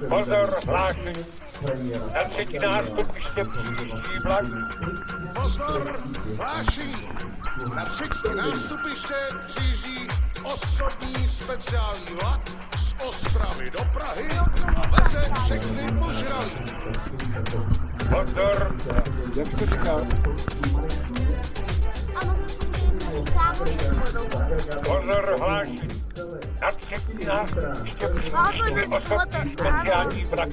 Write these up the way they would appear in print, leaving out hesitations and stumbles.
Pozor, hlášení. Na třetí nástupiště příští vlak. Pozor, hlášení. Na třetí nástupiště přijíždí osobní speciální vlak z Ostravy do Prahy a veze všechny požralí. Pozor, jak jste říkal? Pozor, hlášení. Na třetí nástupiště přijíždí osobní speciální vlak.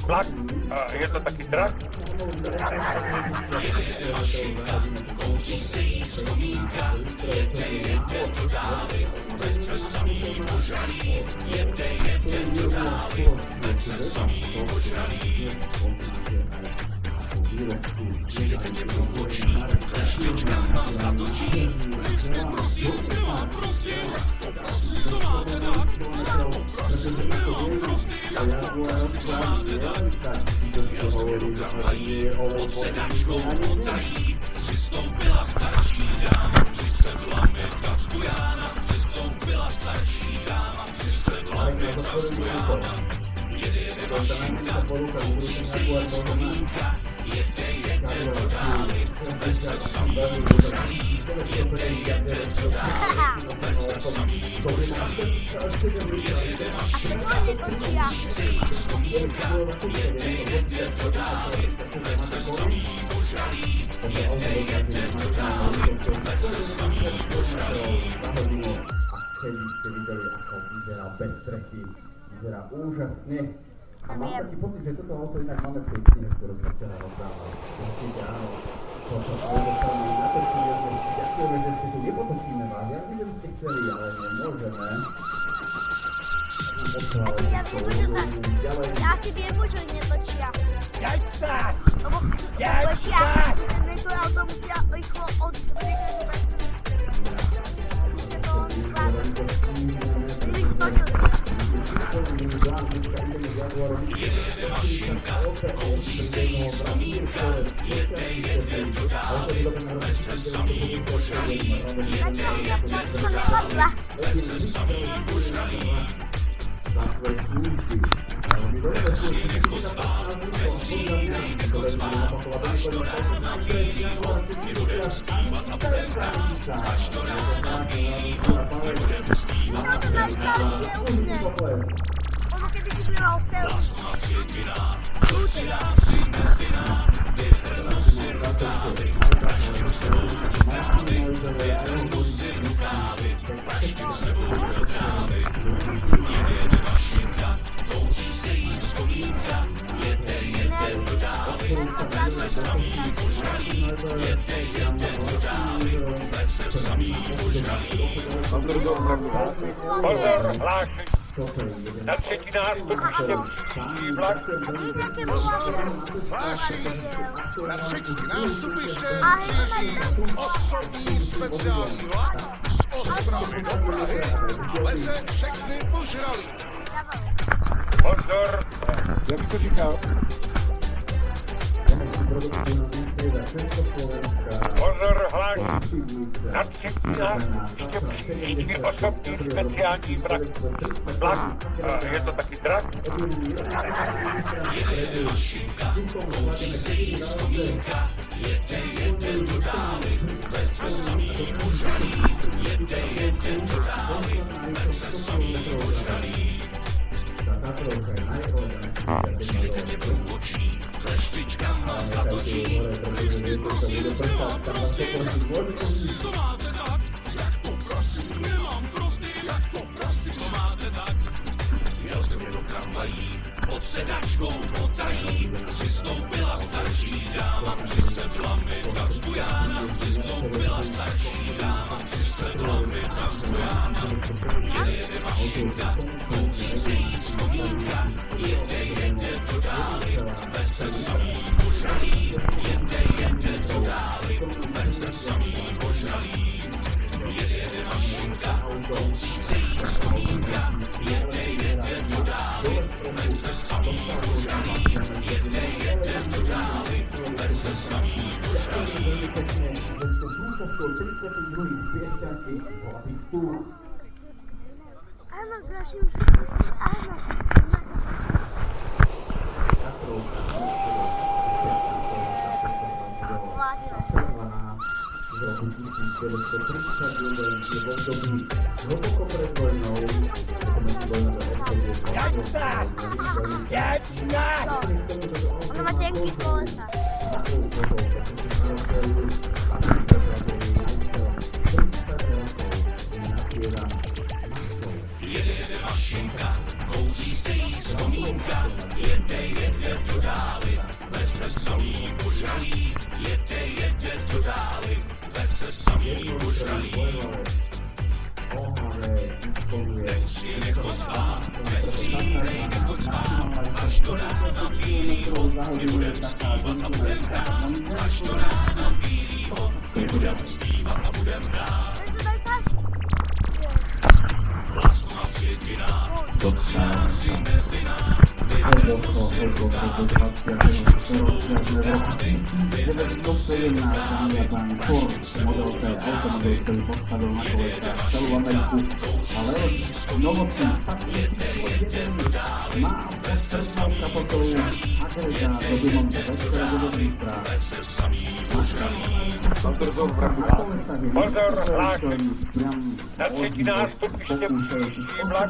Vlak, je to taky drak? Kouří se jí vzpomínka, jede do dávy, veze samý požralí, jede do dávy, veze samý požralí. Přijde průkočí, lešnička má zatočí, nejste prosím, nemá prosím, poprosit to máte dát, poprosit nemá prosím, máte dát. Jel jsem do tramvají, pod sedačkou potají, přistoupila starší dáma, přisedla mi kačku Jána, přistoupila starší dáma, přisedla mi kačku Jána. Jede mašinka, kouří se jí vzpomínka, jede do dávy, veze samý požralí, jede do dávy, veze samý požralí. Jede mašinka, kouří se jí vzpomínka, jede do dávy, veze samý požralí, jede do dávy, veze samý požralí. Jste viděli, ako vyzerá bez strechy, vyzerá úžasne. A mám taký pocit, že toto auto inak máme v tej stine, ktorú sme včera rozdávali. Určite áno, to sa spoločne natočili, ďakujeme, že ste tu nepotočíme vás. Ja viem, že ste chceli, ale nemôžeme. Já si věmu, že netočia. Jaďte! Lebo točia, to auto musí rychlo odstřihnout bez. Musíte to skládat. Kdybych točil. Jede mašinka, kouří se jí vzpomínka, jede do dávy, veze samý požralí, jede do dávy, veze samý požralí. Večírek chod spát, večírek chod spát, až do rána bílýho, my budem zpívat a plenkrát, až do rána bílýho, my budem zpívat a plenkrát. Lásku světina, klučina si nevinná, vyhrnu si rukávy, praštím sebou do trávy, vyhrnu si rukávy, praštím sebou do trávy. Jede mašinka, kouří se jí vzpomínka, jede do dávy, veze samý požralí, jede do dávy, veze samý požralí. Pozor, hlášení. Na třetí nástupiště příští vlak. Pozor, hlášení. Na třetí nástupiště přijíždí osobní speciální vlak z Ostravy do Prahy a veze všechny požralí. Pozor, jak jsi to říkal? Pozor, hlášení. Na třetinách ještě příští osobní speciální vlak. Je to taky drak? Pod sedačkou potají přistoupila starší dáma, přisedla mi na Žbujána, přistoupila starší dáma, přisedla mi na Žbujána. Jede mašinka, kouří se jí vzpomínka, jede to dáli, veze samý požralý, jede to dáli, veze samý požralý. Jede mašinka, kouří se jí vzpomínka, jede to dáli, veze samý požralý, jede to dáli, veze samý požralý. Áno, Graši, už sa pustí, áno. Ono má tenký kolesa. Jede mašinka, kouří se jí vzpomínka, jede to dáli, veze samý požralý, jede to dáli, veze samý požralý. Neusínej nechoď spát, neusínej nechoď spát, až do rána bílýho, my budem zpívat a budem hrát, až do rána bílýho, my budem zpívat a budem hrát. Lásku na světinách, do třásy nevinná, Pozor, hlášení. Na třetí nástupiště příští vlak.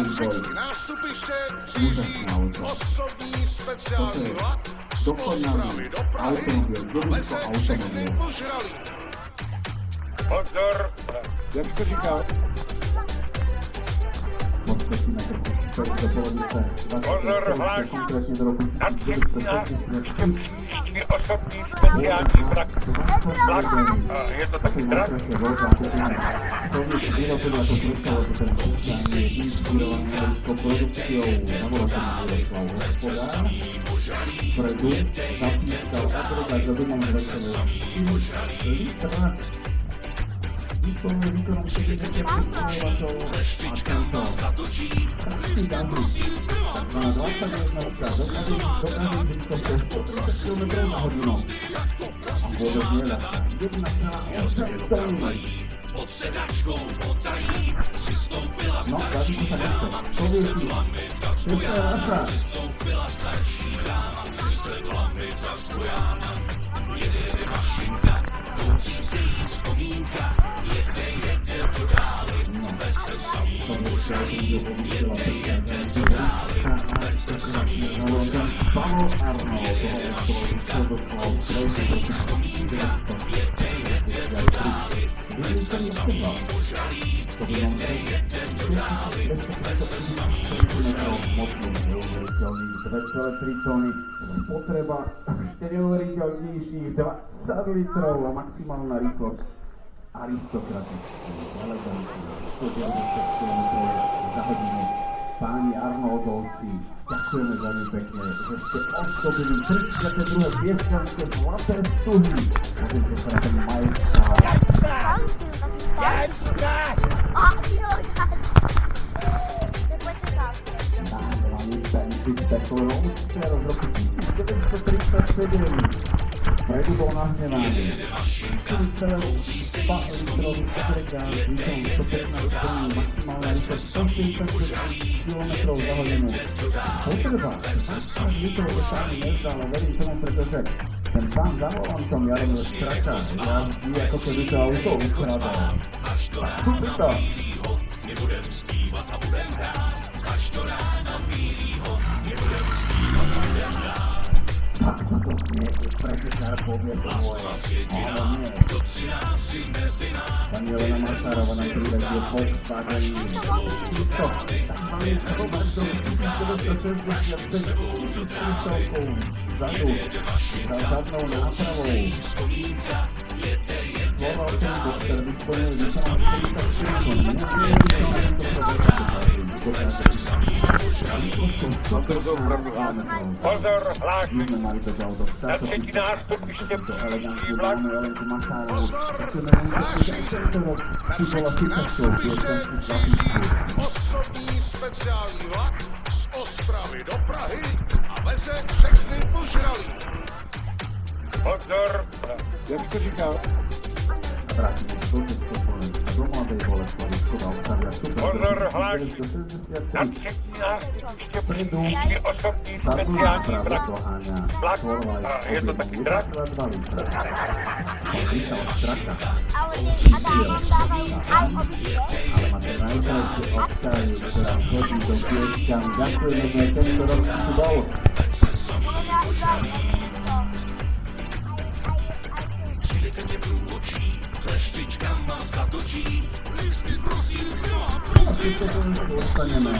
Třetí nástupiště přijíždí osobní speciální vlak z Ostravy do Prahy. Veze všechny požralí. Pozor, Jak jsi to říkal? pozor, hlášení. Na třetí nástupiště příští osobní speciální vlak. Je to taky drak? pod sedačkou potají přistoupila starší dáma, přisedla mi ta Žbujána, přistoupila starší dáma, přisedla mi ta Žbujána. Jede mašinka, kouří se jí vzpomínka, jede to dáli, veze samý požralý, jede to dáli, veze samý požralý. Jede mašinka, kouří se jí vzpomínka, jede to dáli, veze samý požralý, jede to dáli, veze samý požralý. Spotreba 4 neuveriteľnejších 20 litrov a maximálna rýchlosť aristokratický, elegantný, 190 km za hodinu. Páni Arnoldovci, ďakujeme veľmi pekne, že ste osobili 32. piesťanské zlaté stuhy. Môžete sa na ten majestát. A, jo, tak. Tak pojďte tam. Nádherný ten takového oficiára z roku 1937. Predu bol nahnevaný. 4,2 litrový agregát s výkonom 115 koní, maximálna rýchlosť 140 km za hodinu. Potreba 20 litrov dosáhne nezda, ale verím tomu, pretože ten pán za volancom Jaromír Straka jazdí, ako keby to auto ukradal. Tak super to! Tak toto nie je pretekár povie to moje, ale nie. Pani Jelena Maršárova nám privedie Volkswagen Tico. Tam máme chovať do 1965 tisícovkou vzadu za zadnou nápravou. Sloval ten doktor vyplnil vykonám 44 koní. Pozor, hlášení. Na třetí nástupiště příští vlak. Osobní speciální vlak z Ostravy do Prahy a veze všechny požralí. Pozor. Jak jste říkal? Pozor, hlášení. Na třetí nástupiště příští osobní speciální vlak. Vlak. Je to taky drak? Ale máte najkrajšie obstavy, ktorá chodí do Piešťan. Ďakujeme, že tento rok tu bol. A týmto sa dostaneme.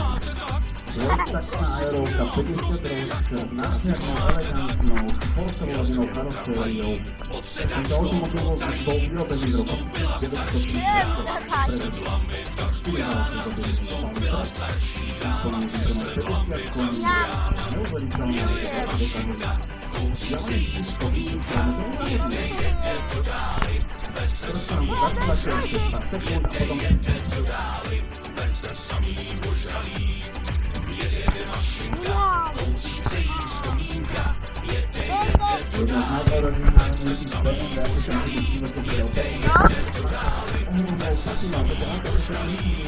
Dvojtaktná aerovka 50 ročer, nádhernou, elegantnou, sportovou karosériou. Tento automobil bol vyrobený v roku 1930. Jedna z najoriginálnejších band, ako som si videl,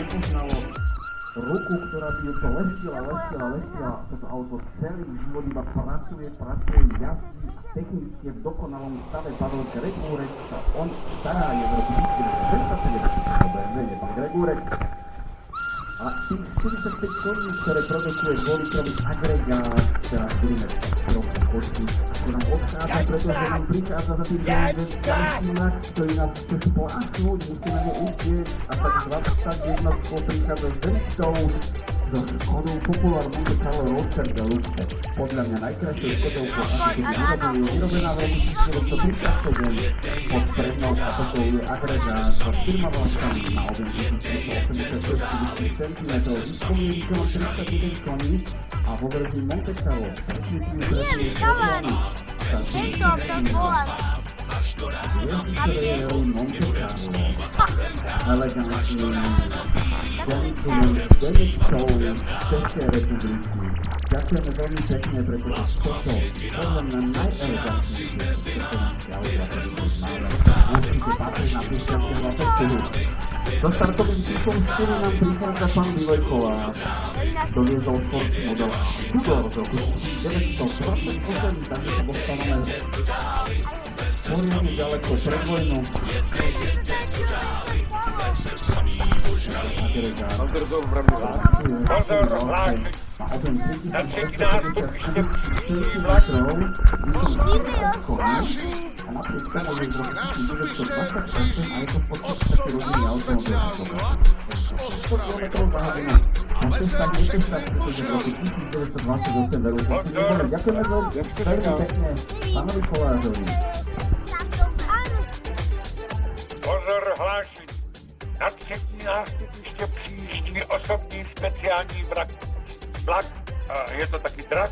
nepoznalo ruku, ktorá by ju to leštila. Toto auto celý život iba pracuje, jazdí technicky v dokonalom stave. Pavel Gregúrek sa on stará, je v roku 1927, to BMW, je pán Gregúrek. A tých 45 koní, ktoré produkuje dvolitrový agregát, ktorá budeme trochu kočiť, ako nám odchádza, pretože nám prichádza za tým ďalší mak, ktorý nás chce spláchnuť, musíme ho uzdieť a tak 21 prichádza s Denistou, so Škodou Popular Monte Carlo Roadster Deluxe. Podľa mňa najkrajšie Škodovko, ako keby vyrobená v roku 1937 pod prednou kapotou je agregát s 4 vláčkami na objem 1386 cm, výskovný výkon 31 koní a vo verzii Monte Carlo technickými presnými problémy sa Jezditeľov Monte Carlo elegantným Denistou Českej republiky. Ďakujeme veľmi pekne, pretože toto podľa mňa najelegantnejšie české auta, ktoré máme. Musíte patriť na Piešťanského festivalu. So startovým číslom 4 nám prichádza pán Vivojková. Doviezol Ford model Tudor z roku 1928, takže sa dostávame poriadne ďaleko pred vojnou. Pozor, hlášení. Na třetí nástupiště příští vlak. A napriek tomu, že z roku 1928 a je to v podstate taký rodinný automobil. 100 km za hodinu. Na cestách nepestách, pretože v roku 1928 veru. Ďakujeme veľmi pekne pánovi Kolářovi. Pozor, hlášení. Na třetí nástupiště příští osobní speciální vlak. Je to taky drak?